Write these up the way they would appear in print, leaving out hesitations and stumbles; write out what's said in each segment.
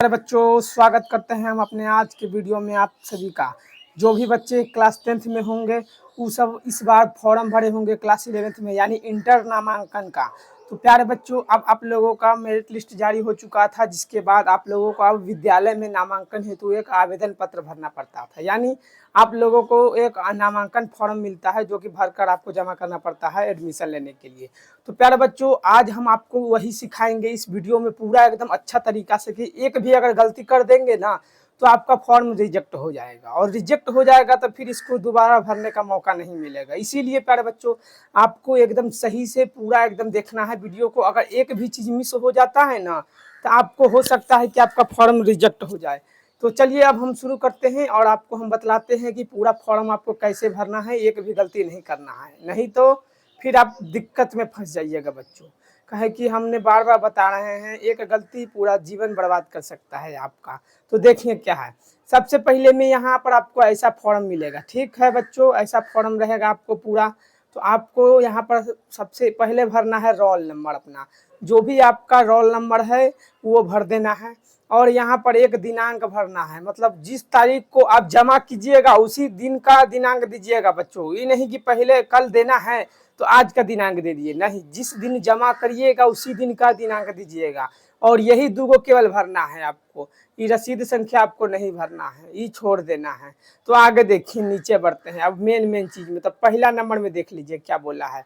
बच्चों, स्वागत करते हैं हम अपने आज के वीडियो में आप सभी का। जो भी बच्चे क्लास 10th में होंगे वो सब इस बार फॉर्म भरे होंगे क्लास 11th में, यानी इंटर नामांकन का। तो प्यारे बच्चों, अब आप लोगों का मेरिट लिस्ट जारी हो चुका था, जिसके बाद आप लोगों को अब विद्यालय में नामांकन हेतु एक आवेदन पत्र भरना पड़ता था। यानी आप लोगों को एक नामांकन फॉर्म मिलता है जो कि भरकर आपको जमा करना पड़ता है एडमिशन लेने के लिए। तो प्यारे बच्चों, आज हम आपको वही सिखाएंगे इस वीडियो में पूरा एकदम अच्छा तरीका से कि एक भी अगर गलती कर देंगे ना तो आपका फॉर्म रिजेक्ट हो जाएगा, और रिजेक्ट हो जाएगा तो फिर इसको दोबारा भरने का मौका नहीं मिलेगा। इसीलिए प्यारे बच्चों, आपको एकदम सही से पूरा एकदम देखना है वीडियो को। अगर एक भी चीज़ मिस हो जाता है ना तो आपको हो सकता है कि आपका फॉर्म रिजेक्ट हो जाए। तो चलिए अब हम शुरू करते हैं और आपको हम बतलाते हैं कि पूरा फॉर्म आपको कैसे भरना है। एक भी गलती नहीं करना है, नहीं तो फिर आप दिक्कत में फंस जाइएगा बच्चों। कहे कि हमने बार बार बता रहे हैं, एक गलती पूरा जीवन बर्बाद कर सकता है आपका। तो देखिए क्या है। सबसे पहले में यहाँ पर आपको ऐसा फॉर्म मिलेगा, ठीक है बच्चों, ऐसा फॉर्म रहेगा आपको पूरा। तो आपको यहाँ पर सबसे पहले भरना है रोल नंबर अपना। जो भी आपका रोल नंबर है वो भर देना है, और यहाँ पर एक दिनांक भरना है। मतलब जिस तारीख को आप जमा कीजिएगा उसी दिन का दिनांक दीजिएगा बच्चों। ये नहीं कि पहले कल देना है तो आज का दिनांक दे दिए, नहीं, जिस दिन जमा करिएगा उसी दिन का दिनांक दीजिएगा। और यही दूगो केवल भरना है आपको, ये रसीद संख्या आपको नहीं भरना है, ये छोड़ देना है। तो आगे देखिए, नीचे बढ़ते हैं अब मेन चीज में। तो पहला नंबर में देख लीजिए क्या बोला है।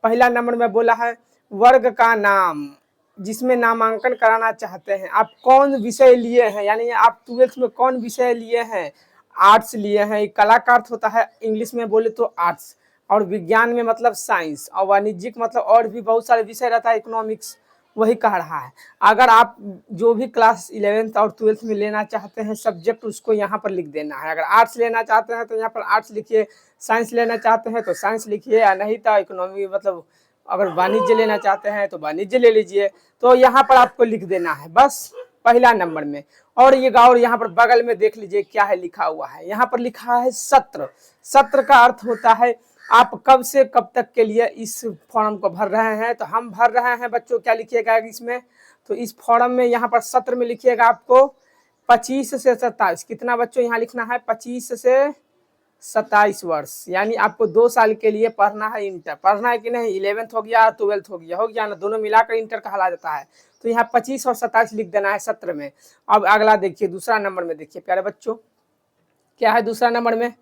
पहला नंबर में बोला है वर्ग का नाम, जिसमें नामांकन कराना चाहते हैं। आप कौन विषय लिए हैं, यानी आप 12th में कौन विषय लिए हैं। आर्ट्स लिए हैं, कलाकार होता है इंग्लिश में बोले तो आर्ट्स, और विज्ञान में मतलब साइंस, और वाणिज्यिक मतलब और भी बहुत सारे विषय रहता है, इकोनॉमिक्स, वही कह रहा है। अगर आप जो भी क्लास 11th और 12th में लेना चाहते हैं सब्जेक्ट, उसको यहाँ पर लिख देना है। अगर आर्ट्स लेना चाहते हैं तो यहाँ पर आर्ट्स लिखिए, साइंस लेना चाहते हैं तो साइंस लिखिए, या नहीं तो इकोनॉमी मतलब अगर वाणिज्य लेना चाहते हैं तो वाणिज्य ले लीजिए। तो यहाँ पर आपको लिख देना है बस पहला नंबर में। और ये और यहाँ पर बगल में देख लीजिए क्या है लिखा हुआ है। यहाँ पर लिखा है सत्र। सत्र का अर्थ होता है आप कब से कब तक के लिए इस फॉर्म को भर रहे हैं। तो हम भर रहे हैं बच्चों, क्या लिखिएगा इसमें, तो इस फॉर्म में यहाँ पर सत्र में लिखिएगा आपको 25 से 27। कितना बच्चों यहाँ लिखना है, 25 से 27 वर्ष। यानी आपको 2 साल के लिए पढ़ना है, इंटर पढ़ना है कि नहीं, 11th हो गया 12th हो गया ना, दोनों मिलाकर इंटर कहला जाता है। तो यहाँ 25 और 27 लिख देना है सत्र में। अब अगला देखिए, दूसरा नंबर में देखिए प्यारे बच्चों क्या है दूसरा नंबर में।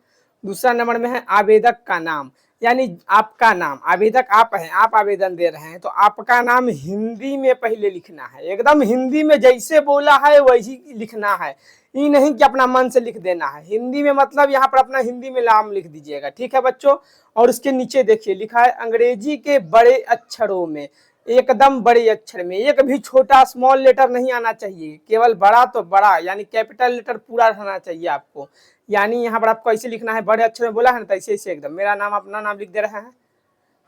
दूसरा नंबर में है आवेदक का नाम, यानी आपका नाम, आवेदक आप हैं, आप आवेदन दे रहे हैं तो आपका नाम हिंदी में पहले लिखना है, एकदम हिंदी में जैसे बोला है वैसी लिखना है। ये नहीं कि अपना मन से लिख देना है, हिंदी में मतलब यहाँ पर अपना हिंदी में नाम लिख दीजिएगा, ठीक है बच्चों। और उसके नीचे देखिए लिखा है अंग्रेजी के बड़े अक्षरों में, एकदम बड़े अक्षर में, एक भी छोटा स्मॉल लेटर नहीं आना चाहिए, केवल बड़ा तो बड़ा, यानी कैपिटल लेटर पूरा रहना चाहिए आपको। यानी यहाँ पर आपको ऐसे लिखना है, बड़े अक्षर में बोला है ना तो ऐसे ऐसे एकदम मेरा नाम अपना नाम लिख दे रहे हैं।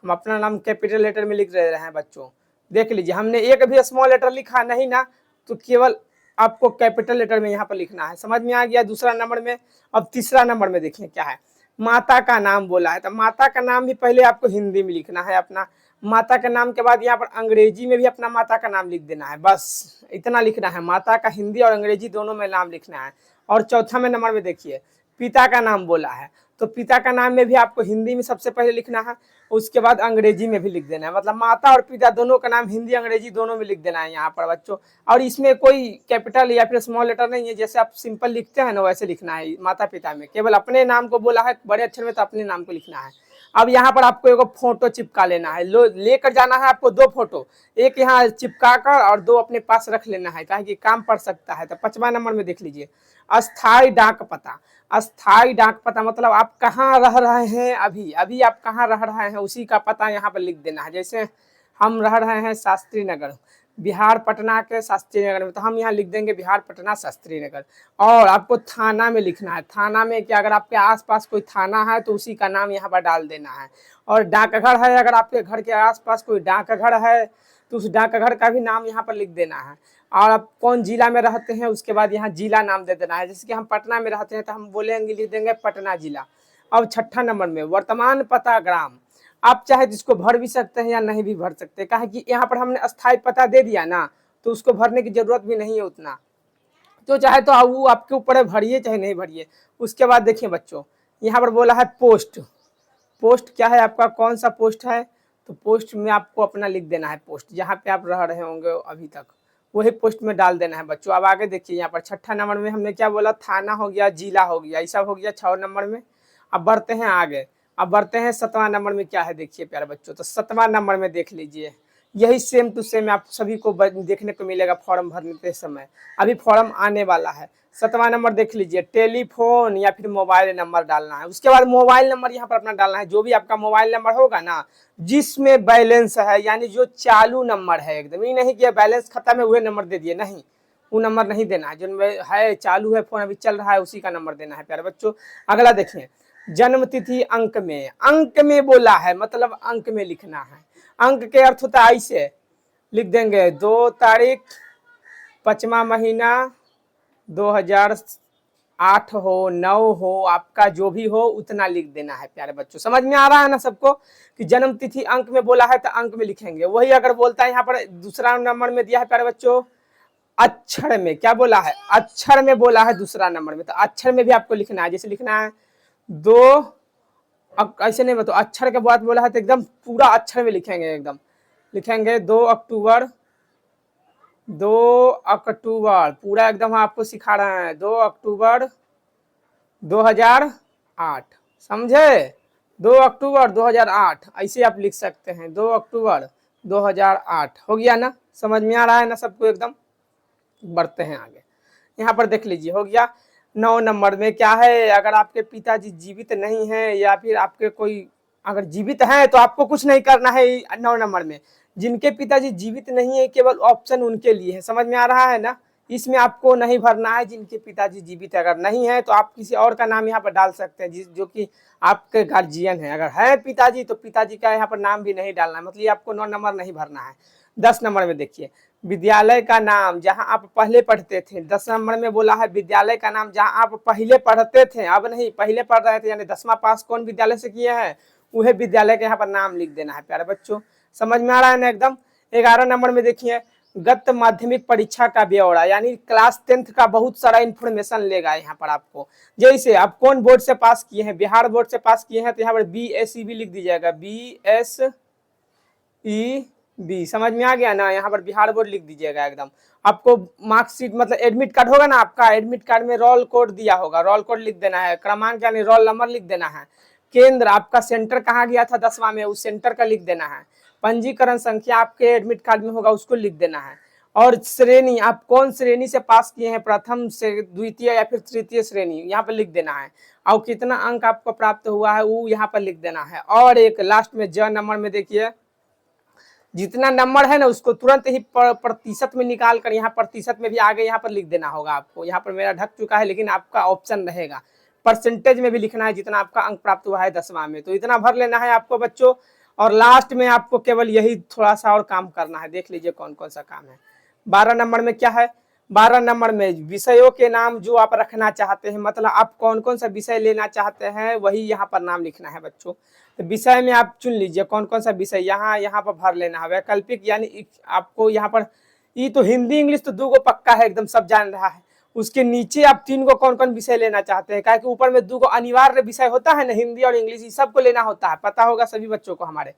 हम अपना नाम कैपिटल लेटर में लिख दे रहे हैं बच्चों। देख लीजिए, हमने एक भी स्मॉल लेटर लिखा नहीं ना, तो केवल आपको कैपिटल लेटर में यहाँ पर लिखना है। समझ में आ गया दूसरा नंबर में। अब तीसरा नंबर में देखिए क्या है, माता का नाम बोला है। तो माता का नाम भी पहले आपको हिंदी में लिखना है अपना। माता के नाम के बाद यहाँ पर अंग्रेजी में भी अपना माता का नाम लिख देना है, बस इतना लिखना है। माता का हिंदी और अंग्रेजी दोनों में नाम लिखना है। और चौथा में नंबर में देखिए पिता का नाम बोला है, तो पिता का नाम में भी आपको हिंदी में सबसे पहले लिखना है, उसके बाद अंग्रेजी में भी लिख देना है। मतलब माता और पिता दोनों का नाम हिंदी अंग्रेजी दोनों में लिख देना है यहाँ पर बच्चों। और इसमें कोई कैपिटल या फिर स्मॉल लेटर नहीं है, जैसे आप सिंपल लिखते हैं ना वैसे लिखना है। माता पिता में केवल अपने नाम को बोला है बड़े अक्षर में, तो अपने नाम को लिखना है। अब यहाँ पर आपको एक फोटो चिपका लेना है, लेकर जाना है आपको 2 फोटो, एक यहाँ चिपका कर और 2 अपने पास रख लेना है, कहे कि काम पड़ सकता है। तो 5वां नंबर में देख लीजिए अस्थाई डाक पता। अस्थाई डाक पता मतलब आप कहाँ रह रहे हैं, अभी अभी आप कहाँ रह रहे हैं उसी का पता यहाँ पर लिख देना है। जैसे हम रह रहे हैं शास्त्री नगर, बिहार पटना के शास्त्री नगर में, तो हम यहाँ लिख देंगे बिहार पटना शास्त्री नगर। और आपको थाना में लिखना है, थाना में क्या, अगर आपके आसपास कोई थाना है तो उसी का नाम यहाँ पर डाल देना है। और डाकघर है, अगर आपके घर के आसपास कोई डाकघर है तो उस डाकघर का भी नाम यहाँ पर लिख देना है। और आप कौन जिला में रहते हैं उसके बाद यहाँ जिला नाम दे देना है। जैसे कि हम पटना में रहते हैं तो हम बोलेंगे, लिख देंगे पटना जिला। अब 6ठा नंबर में वर्तमान पता ग्राम, आप चाहे जिसको भर भी सकते हैं या नहीं भी भर सकते, कहा कि यहाँ पर हमने अस्थाई पता दे दिया ना तो उसको भरने की जरूरत भी नहीं है उतना। तो चाहे तो वो आपके ऊपर है, भरिए चाहे नहीं भरिए। उसके बाद देखिए बच्चों, यहाँ पर बोला है पोस्ट। पोस्ट क्या है आपका, कौन सा पोस्ट है, तो पोस्ट में आपको अपना लिख देना है, पोस्ट जहाँ पे आप रह रहे होंगे अभी तक वही पोस्ट में डाल देना है बच्चों। अब आगे देखिए, यहाँ पर छठा नंबर में हमने क्या बोला, थाना हो गया, जिला हो गया, ये सब हो गया 6 नंबर में। अब बढ़ते हैं आगे, अब बढ़ते हैं 7वां नंबर में क्या है देखिए प्यारे बच्चों। तो 7वां नंबर में देख लीजिए, यही सेम टू सेम आप सभी को देखने को मिलेगा फॉर्म भरने के समय। अभी फॉर्म आने वाला है। 7वां नंबर देख लीजिए, टेलीफोन या फिर मोबाइल नंबर डालना है। उसके बाद मोबाइल नंबर यहाँ पर अपना डालना है, जो भी आपका मोबाइल नंबर होगा ना, जिसमें बैलेंस है, यानी जो चालू नंबर है, एकदम ही नहीं कि बैलेंस खत्म है वही नंबर दे दिए, नहीं, वो नंबर नहीं देना है। जिनमें है चालू है, फोन अभी चल रहा है, उसी का नंबर देना है प्यारे बच्चों। अगला देखिए, जन्म तिथि अंक में बोला है, मतलब अंक में लिखना है। अंक के अर्थ होता है ऐसे लिख देंगे, 2 तारीख 5वां महीना 2008 हो, 9 हो, आपका जो भी हो उतना लिख देना है प्यारे बच्चों। समझ में आ रहा है ना सबको, कि जन्म तिथि अंक में बोला है तो अंक में लिखेंगे। वही अगर बोलता है यहाँ पर दूसरा नंबर में दिया है प्यारे बच्चों, अक्षर में, क्या बोला है, अक्षर में बोला है दूसरा नंबर में, तो अक्षर में भी आपको लिखना है। जैसे लिखना है 2, अब ऐसे नहीं बताओ, अक्षर के बाद बोला है तो एकदम पूरा अक्षर में लिखेंगे, एकदम लिखेंगे 2 अक्टूबर, 2 अक्टूबर, पूरा एकदम आपको सिखा रहे हैं, 2 अक्टूबर 2008, समझे, 2 अक्टूबर 2008 ऐसे आप लिख सकते हैं, 2 अक्टूबर 2008 हो गया ना, समझ में आ रहा है ना सबको एकदम। बढ़ते हैं आगे, यहाँ पर देख लीजिए, हो गया। 9 नंबर में क्या है, अगर आपके पिताजी जीवित नहीं है या फिर आपके कोई अगर जीवित हैं तो आपको कुछ नहीं करना है। 9 नंबर में जिनके पिताजी जीवित नहीं है, केवल ऑप्शन उनके लिए है, समझ में आ रहा है ना, इसमें आपको नहीं भरना है। जिनके पिताजी जीवित अगर नहीं है तो आप किसी और का नाम यहाँ पर डाल सकते हैं, जो कि आपके गार्जियन है। अगर है पिताजी तो पिताजी का यहाँ पर नाम भी नहीं डालना है, मतलब आपको 9 नंबर नहीं भरना है। 10 नंबर में देखिए, विद्यालय का नाम जहां आप पहले पढ़ते थे। 10 नंबर में बोला है विद्यालय का नाम जहां आप पहले पढ़ते थे, अब नहीं, पहले पढ़ रहे थे, यानी 10वां पास कौन विद्यालय से किए हैं, वह विद्यालय के यहाँ पर नाम लिख देना है प्यारे बच्चों। समझ में आ रहा है ना एकदम। 11 नंबर में देखिए, गत माध्यमिक परीक्षा का ब्यौरा, यानी क्लास 10th का बहुत सारा इन्फॉर्मेशन लेगा यहाँ पर आपको। जैसे आप कौन बोर्ड से पास किए हैं, बिहार बोर्ड से पास किए हैं तो यहाँ पर BSEB लिख दीजिएगा, BSEB, समझ में आ गया ना, यहाँ पर बिहार बोर्ड लिख दीजिएगा एकदम। आपको मार्कशीट मतलब एडमिट कार्ड होगा ना आपका, एडमिट कार्ड में रोल कोड दिया होगा, रोल कोड लिख देना है। क्रमांक यानी रोल नंबर लिख देना है। केंद्र, आपका सेंटर कहाँ गया था 10वां में, उस सेंटर का लिख देना है। पंजीकरण संख्या आपके एडमिट कार्ड में होगा, उसको लिख देना है। और श्रेणी, आप कौन श्रेणी से पास किए हैं, प्रथम से द्वितीय या फिर तृतीय श्रेणी, यहाँ पर लिख देना है। और कितना अंक आपको प्राप्त हुआ है वो यहाँ पर लिख देना है। और एक लास्ट में ज नंबर में देखिए, जितना नंबर है ना उसको तुरंत ही प्रतिशत में निकाल कर, यहाँ प्रतिशत में भी आगे यहाँ पर लिख देना होगा आपको। यहाँ पर मेरा ढक चुका है लेकिन आपका ऑप्शन रहेगा, परसेंटेज में भी लिखना है जितना आपका अंक प्राप्त हुआ है 10वां में, तो इतना भर लेना है आपको बच्चों। और लास्ट में आपको केवल यही थोड़ा सा और काम करना है, देख लीजिए कौन कौन सा काम है। 12 नंबर में क्या है, 12 नंबर में विषयों के नाम जो आप रखना चाहते हैं, मतलब आप कौन कौन सा विषय लेना चाहते हैं वही यहाँ पर नाम लिखना है बच्चों। तो विषय में आप चुन लीजिए कौन कौन सा विषय यहाँ पर भर लेना है। वैकल्पिक यानी आपको यहाँ पर, ये तो हिंदी इंग्लिश तो 2 पक्का है एकदम, सब जान रहा है। उसके नीचे आप 3 कौन कौन विषय लेना चाहते हैं, क्या कि ऊपर में 2 अनिवार्य विषय होता है ना, हिंदी और इंग्लिश, इस सबको लेना होता है, पता होगा सभी बच्चों को हमारे।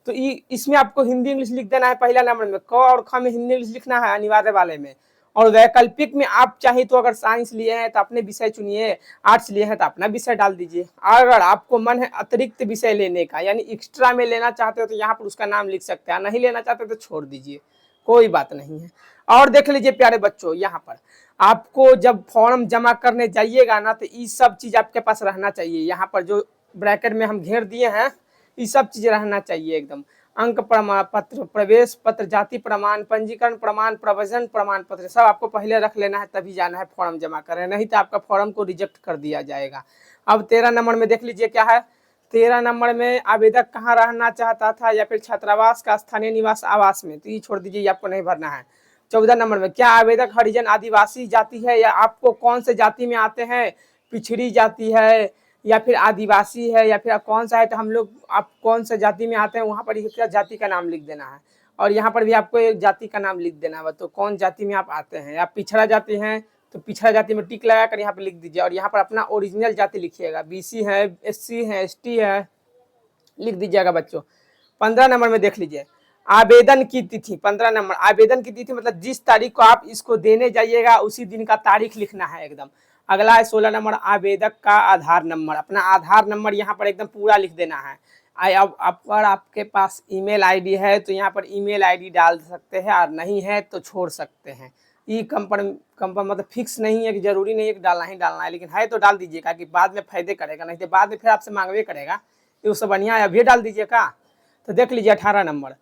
तो इसमें आपको हिंदी इंग्लिश लिख देना है पहला नंबर में, क और ख में हिंदी इंग्लिश लिखना है अनिवार्य वाले में। और वैकल्पिक में आप चाहे तो अगर साइंस लिए हैं तो अपने विषय चुनिए, आर्ट्स लिए हैं तो अपना विषय डाल दीजिए। अगर आपको मन है अतिरिक्त विषय लेने का, यानी एक्स्ट्रा में लेना चाहते हो तो यहाँ पर उसका नाम लिख सकते हैं, नहीं लेना चाहते तो छोड़ दीजिए, कोई बात नहीं है। और देख लीजिए प्यारे बच्चों, यहाँ पर आपको जब फॉर्म जमा करने जाइएगा ना तो ये सब चीज आपके पास रहना चाहिए। यहाँ पर जो ब्रैकेट में हम घेर दिए हैं ये सब चीज रहना चाहिए एकदम। अंक प्रमाण पत्र, प्रवेश पत्र, जाति प्रमाण, पंजीकरण प्रमाण, प्रवचन प्रमाण पत्र, सब आपको पहले रख लेना है, तभी जाना है फॉर्म जमा करने, नहीं तो आपका फॉर्म को रिजेक्ट कर दिया जाएगा। अब 13 नंबर में देख लीजिए क्या है। 13 नंबर में आवेदक कहाँ रहना चाहता था, या फिर छात्रावास का, स्थानीय निवास, आवास में, तो ये छोड़ दीजिए, ये आपको नहीं भरना है। 14 नंबर में क्या आवेदक हरिजन आदिवासी जाति है, या आपको कौन से जाति में आते हैं, पिछड़ी जाति है या फिर आदिवासी है या फिर आप कौन सा है, तो हम लोग आप कौन सा जाति में आते हैं वहाँ पर क्या जाति का नाम लिख देना है। और यहाँ पर भी आपको एक जाति का नाम लिख देना है, तो कौन जाति में आप आते हैं, आप पिछड़ा जाति हैं तो पिछड़ा जाति में टिक लगाकर यहाँ पे लिख दीजिए और यहाँ पर अपना ओरिजिनल जाति लिखिएगा। BC है, SC है, ST है, लिख दीजिएगा बच्चों। 15 नंबर में देख लीजिए, आवेदन की तिथि। 15 नंबर आवेदन की तिथि मतलब जिस तारीख को आप इसको देने जाइएगा उसी दिन का तारीख लिखना है एकदम। अगला है 16 नंबर आवेदक का आधार नंबर। अपना आधार नंबर यहाँ पर एकदम पूरा लिख देना है। अब अगर आपके पास ईमेल आईडी है तो यहाँ पर ईमेल आईडी डाल सकते हैं, और नहीं है तो छोड़ सकते हैं। ई कंफर्म मतलब फिक्स नहीं है कि जरूरी नहीं है कि डालना ही डालना है, लेकिन है तो डाल दीजिएगा कि बाद में फायदे करेगा, नहीं तो बाद में फिर आपसे मांगवे करेगा। ये उससे बढ़िया है अभी डाल दीजिएगा। तो देख लीजिए 18 नंबर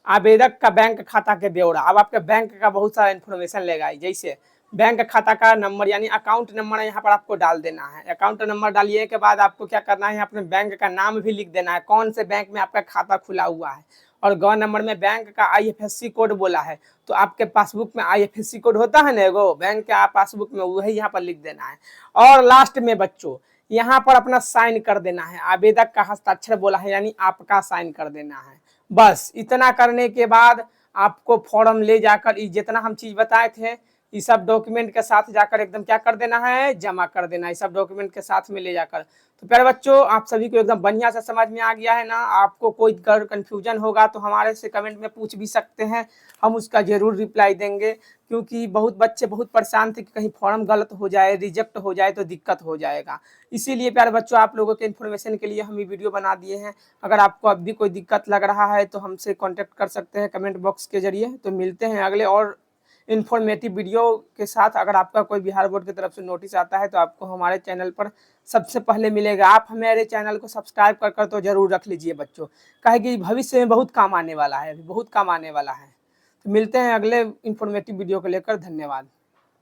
आवेदक का बैंक खाता के ब्यौरा। अब आपके बैंक का बहुत सारा इन्फॉर्मेशन लेगा, जैसे बैंक खाता का नंबर यानी अकाउंट नंबर यहाँ पर आपको डाल देना है। अकाउंट नंबर डालिए के बाद आपको क्या करना है, अपने बैंक का नाम भी लिख देना है, कौन से बैंक में आपका खाता खुला हुआ है। और ग नंबर में बैंक का IFSC कोड बोला है, तो आपके पासबुक में IFSC कोड होता है ना एगो बैंक के पासबुक में, वही यहाँ पर लिख देना है। और लास्ट में बच्चों यहाँ पर अपना साइन कर देना है। आवेदक का हस्ताक्षर बोला है यानी आपका साइन कर देना है। बस इतना करने के बाद आपको फॉर्म ले जाकर जितना हम चीज बताए थे ये सब डॉक्यूमेंट के साथ जाकर एकदम क्या कर देना है, जमा कर देना है, ये सब डॉक्यूमेंट के साथ में ले जाकर। तो प्यारे बच्चों आप सभी को एकदम बढ़िया से समझ में आ गया है ना। आपको कोई कंफ्यूजन होगा तो हमारे से कमेंट में पूछ भी सकते हैं, हम उसका जरूर रिप्लाई देंगे। क्योंकि बहुत बच्चे बहुत परेशान थे कि कहीं फॉर्म गलत हो जाए, रिजेक्ट हो जाए तो दिक्कत हो जाएगा। इसीलिए प्यारे बच्चों आप लोगों के इन्फॉर्मेशन के लिए हम ये वीडियो बना दिए हैं। अगर आपको अब भी कोई दिक्कत लग रहा है तो हमसे कॉन्टेक्ट कर सकते हैं कमेंट बॉक्स के जरिए। तो मिलते हैं अगले और इन्फॉर्मेटिव वीडियो के साथ। अगर आपका कोई बिहार बोर्ड की तरफ से नोटिस आता है तो आपको हमारे चैनल पर सबसे पहले मिलेगा। आप हमारे चैनल को सब्सक्राइब कर तो जरूर रख लीजिए बच्चों, काहे कि भविष्य में बहुत काम आने वाला है, बहुत काम आने वाला है। तो मिलते हैं अगले इन्फॉर्मेटिव वीडियो को लेकर। धन्यवाद।